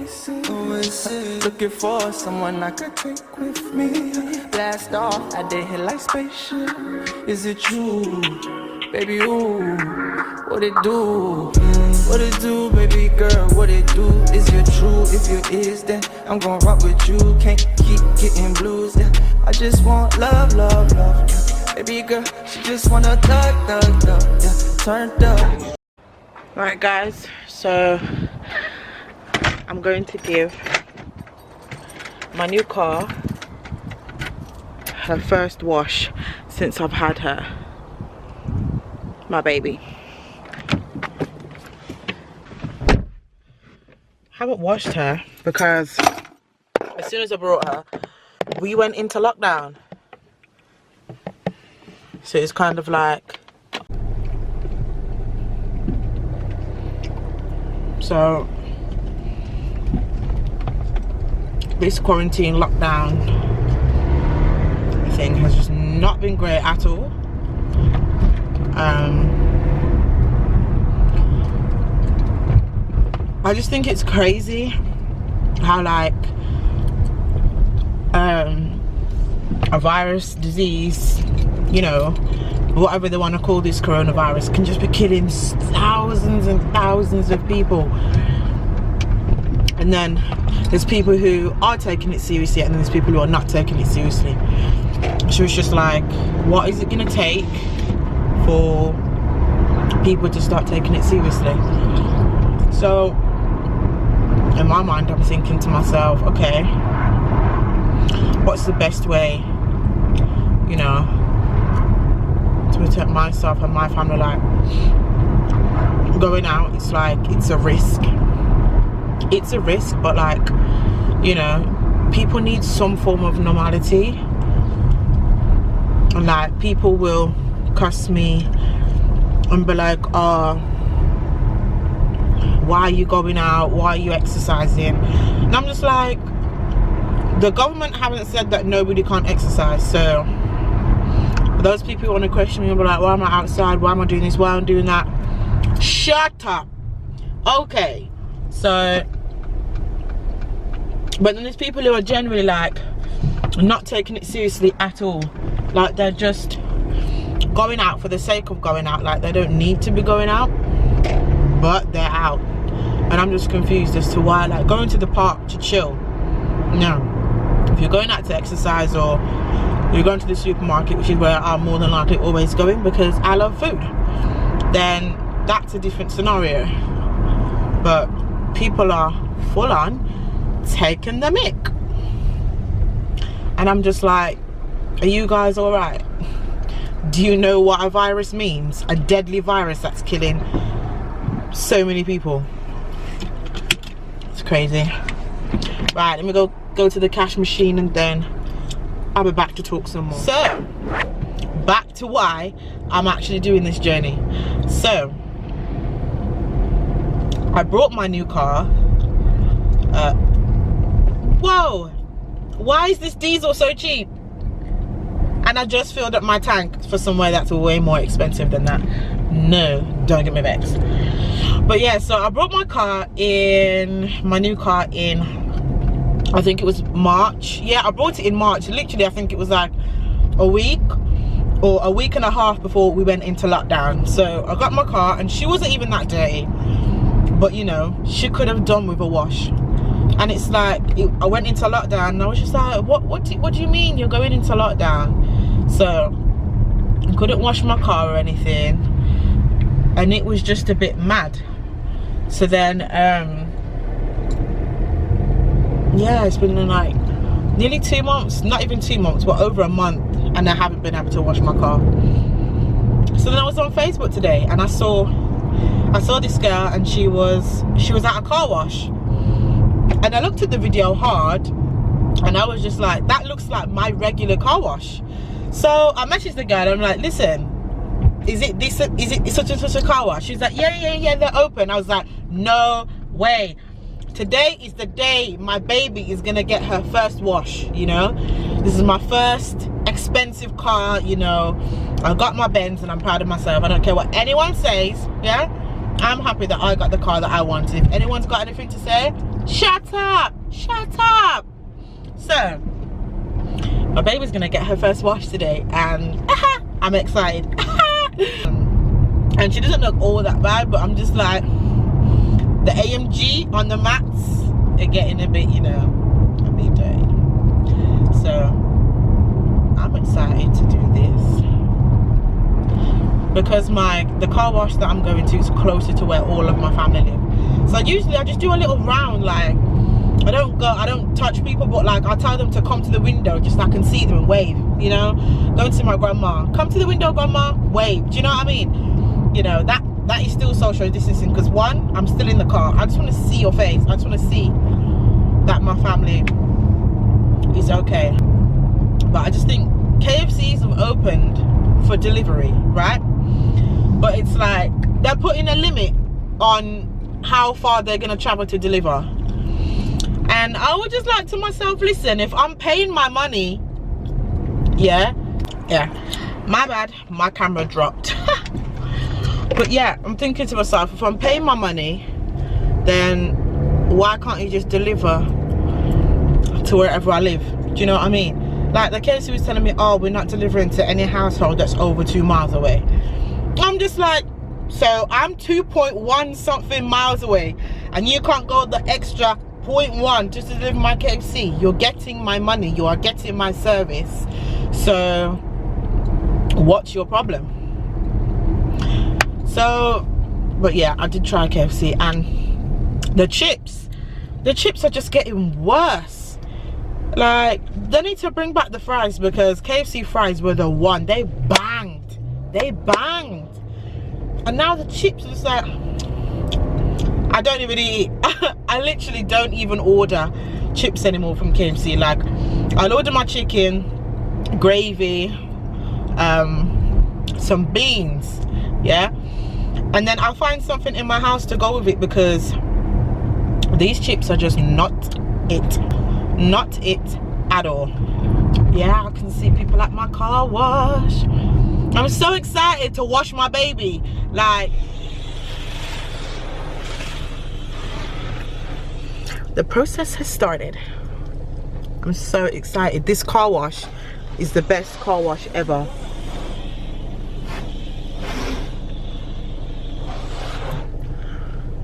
oasis. Looking for someone I could take with me. Blast off, I did hit like spaceship. Is it you, baby? Ooh, what it do? What it do, baby girl? What it do? Is you true? If you is, then I'm gon' rock with you. Can't keep getting blues. Yeah. I just want love, love, love. Yeah. Baby girl, she just wanna thug, yeah. Turned up. Right, guys. So I'm going to give my new car her first wash since I've had her, my baby. Haven't washed her because as soon as I brought her, we went into lockdown. So it's kind of like, so this quarantine lockdown thing has just not been great at all. I just think it's crazy how like a virus, disease, you know, whatever they want to call this coronavirus, can just be killing thousands and thousands of people. And then there's people who are taking it seriously, and then there's people who are not taking it seriously. So it's just like, what is it gonna take for people to start taking it seriously? So in my mind, I'm thinking to myself, okay, what's the best way, you know, to protect myself and my family? Like, going out, it's like, it's a risk. It's a risk, but like, you know, people need some form of normality. And like, people will cuss me and be like, oh, why are you going out? Why are you exercising? And I'm just like, the government haven't said that nobody can't exercise. So those people who want to question me and be like, why am I outside? Why am I doing this? Why am I doing that? Shut up. Okay. So, but then there's people who are generally like not taking it seriously at all. Like, they're just going out for the sake of going out. Like, they don't need to be going out, but they're out. And I'm just confused as to why. Like, going to the park to chill, no. If you're going out to exercise, or you're going to the supermarket, which is where I'm more than likely always going because I love food, then that's a different scenario. But people are full on taking the mick, and I'm just like, are you guys all right? Do you know what a virus means? A deadly virus that's killing so many people. It's crazy. Right, let me go to the cash machine, and then I'll be back to talk some more. So, back to why I'm actually doing this journey. So, I brought my new car. Whoa, why is this diesel so cheap? And I just filled up my tank for somewhere that's way more expensive than that. No, don't get me vexed. But yeah, so I brought my new car in, I think it was March. Yeah, I brought it in March. Literally, I think it was like a week or a week and a half before we went into lockdown. So I got my car, and she wasn't even that dirty, but you know, she could have done with a wash. And it's like, I went into lockdown, and I was just like, what do you mean you're going into lockdown? So I couldn't wash my car or anything, and it was just a bit mad. So then yeah, it's been like nearly 2 months, not even 2 months, but over a month, and I haven't been able to wash my car. So then I was on Facebook today, and I saw this girl, and she was at a car wash, and I looked at the video hard, and I was just like, that looks like my regular car wash. So I messaged the girl, and I'm like, listen, is it such and such a car wash? She's like, yeah, they're open. I was like, no way. Today is the day my baby is gonna get her first wash, you know. This is my first expensive car, you know. I got my Benz, and I'm proud of myself. I don't care what anyone says, yeah. I'm happy that I got the car that I wanted. If anyone's got anything to say, shut up, shut up. So my baby's gonna get her first wash today, and I'm excited. And she doesn't look all that bad, but I'm just like, the AMG on the mats are getting a bit, you know, a bit dirty. So I'm excited to do this because the car wash that I'm going to is closer to where all of my family live. So usually I just do a little round, like I don't touch people, but like I tell them to come to the window just so I can see them and wave, you know. Go to my grandma, come to the window, grandma, wave. Do you know what I mean? You know, that is still social distancing, because one, I'm still in the car. I just want to see your face. I just want to see that my family is okay. But I just think KFCs have opened for delivery, right? But it's like they're putting a limit on how far they're gonna travel to deliver. And I would just like to myself, listen, if I'm paying my money, yeah, my bad, my camera dropped. But yeah, I'm thinking to myself, if I'm paying my money, then why can't you just deliver to wherever I live? Do you know what I mean? Like the KFC was telling me, oh, we're not delivering to any household that's over 2 miles away. I'm just like, so I'm 2.1 something miles away, and you can't go the extra 0.1 just to deliver my KFC. You're getting my money, you are getting my service, so what's your problem? So, but yeah, I did try KFC, and the chips are just getting worse. Like, they need to bring back the fries, because KFC fries were the one. They banged, and now the chips are just like, I don't even eat. I literally don't even order chips anymore from KFC. Like, I'll order my chicken, gravy, some beans, yeah, and then I'll find something in my house to go with it, because these chips are just not it at all. Yeah, I can see people at my car wash. I'm so excited to wash my baby. Like, the process has started. I'm so excited. This car wash is the best car wash ever.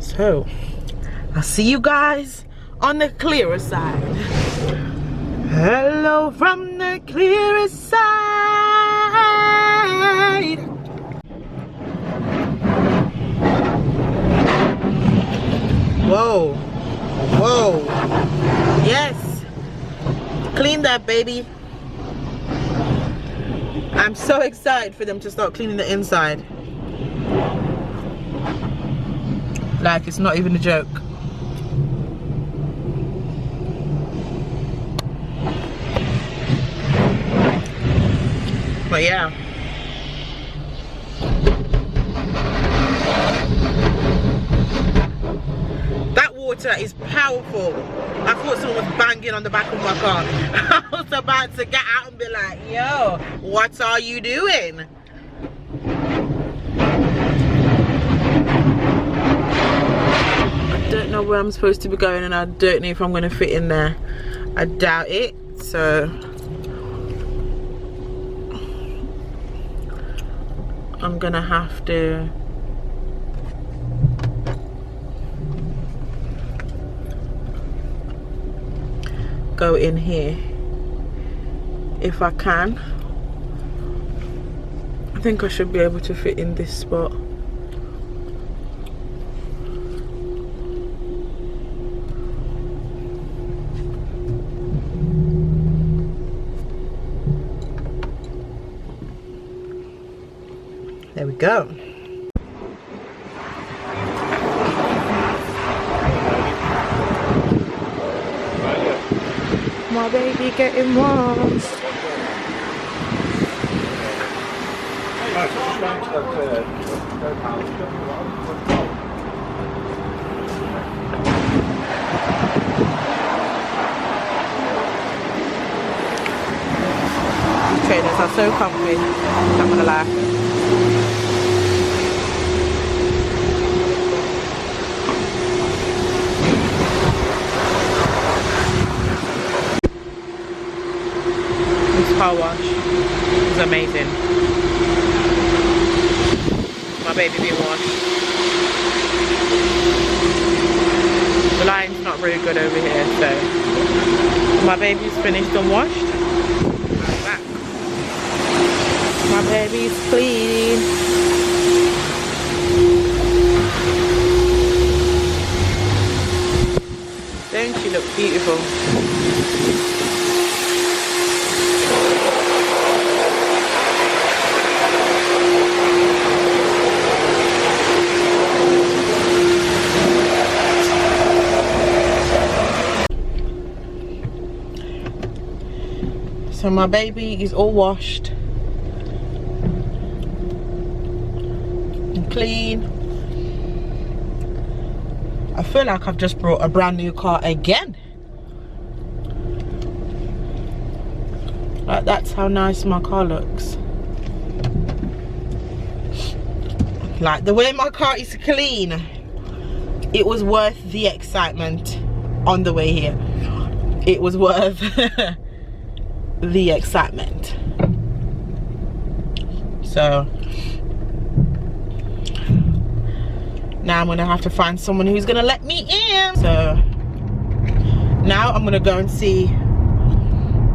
So I'll see you guys on the clearer side. Hello from the clearer side. Whoa, whoa, yes, clean that, baby. I'm so excited for them to start cleaning the inside. Like, it's not even a joke. But yeah, that water is powerful. I thought someone was banging on the back of my car. I was about to get out and be like, yo, what are you doing? I don't know where I'm supposed to be going, and I don't know if I'm going to fit in there. I doubt it, so I'm gonna have to go in here if I can. I think I should be able to fit in this spot. There we go. My baby getting warm. These trainers are so comfy, not gonna lie. car wash. It was amazing. My baby being washed. The line's not very good over here, so my baby's finished and washed. I'm back. My baby's clean. Don't she look beautiful? So my baby is all washed and clean. I feel like I've just brought a brand new car again. Like, that's how nice my car looks. Like, the way my car is clean, it was worth the excitement on the way here. It was worth the excitement. So now I'm gonna have to find someone who's gonna let me in. So now I'm gonna go and see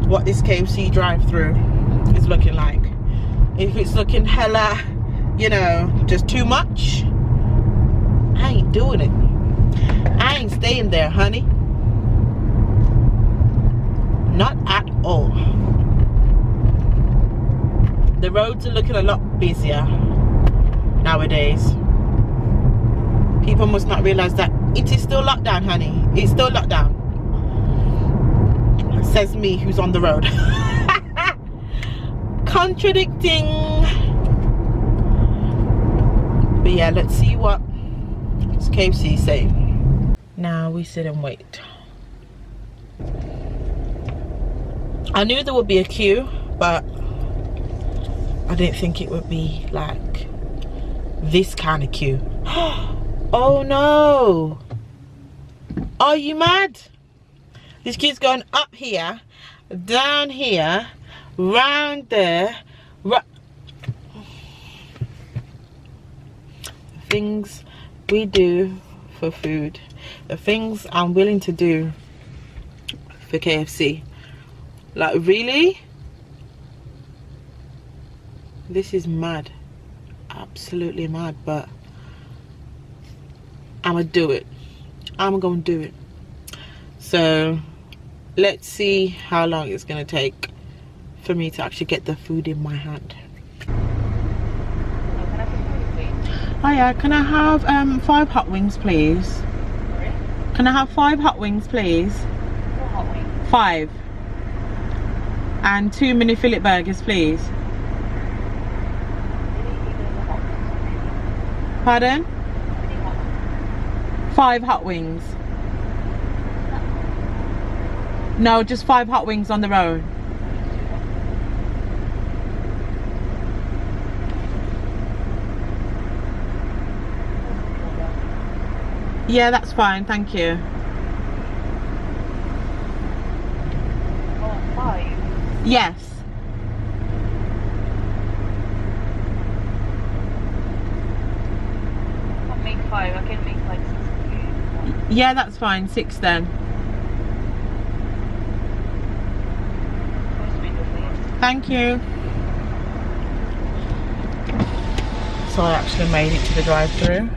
what this KFC drive-through is looking like. If it's looking hella, you know, just too much, I ain't doing it. I ain't staying there, honey. Not at all. The roads are looking a lot busier nowadays. People must not realize that it is still locked down, honey. It's still locked down. Says me, who's on the road. Contradicting. But yeah, let's see what this KFC is saying. Now we sit and wait. I knew there would be a queue, but I didn't think it would be like this kind of queue. Oh no! Are you mad? This queue's going up here, down here, round there. Things we do for food, the things I'm willing to do for KFC. Like, really? This is mad. Absolutely mad, but I'ma do it. I'm gonna do it. So let's see how long it's gonna take for me to actually get the food in my hand. Oh yeah, can I have 5 hot wings, please? Sorry? Can I have 5 hot wings, please? What hot wings? 5. And 2 mini fillet burgers, please. Pardon? 5 hot wings. No, just 5 hot wings on the road. Yeah, that's fine, thank you. Oh, 5? Yes. I can't make 5, I can make like 6 for you. Yeah, that's fine, 6 then. Thank you. So I actually made it to the drive-thru.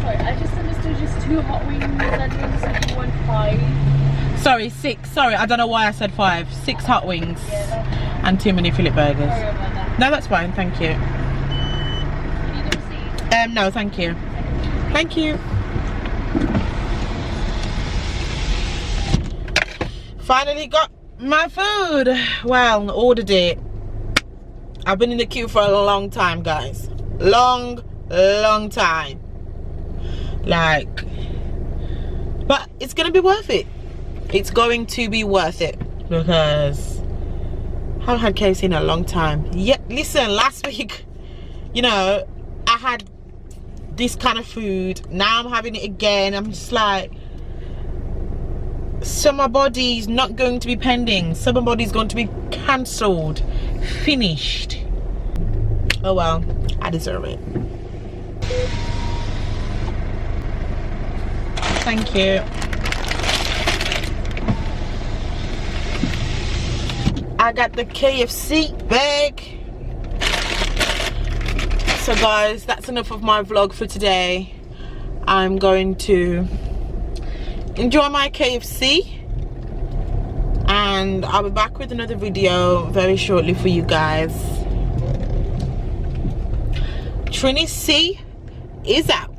Sorry, I just understood just 2 hot wings and you said you want 5. Sorry, 6. Sorry, I don't know why I said 5. 6 hot wings and 2 mini fillet burgers. Sorry about that. No, that's fine, thank you. You need a receipt? No, thank you. Thank you. Finally got my food. Well, ordered it. I've been in the queue for a long time, guys. Long time. Like, but it's gonna be worth it. It's going to be worth it because I haven't had KFC in a long time. Yeah, listen, last week, you know, I had this kind of food. Now I'm having it again. I'm just like, so my body's not going to be pending, so my body's going to be cancelled, finished. Oh well, I deserve it. Thank you. I got the KFC bag. So guys, that's enough of my vlog for today. I'm going to enjoy my KFC and I'll be back with another video very shortly for you guys. Trini C is out.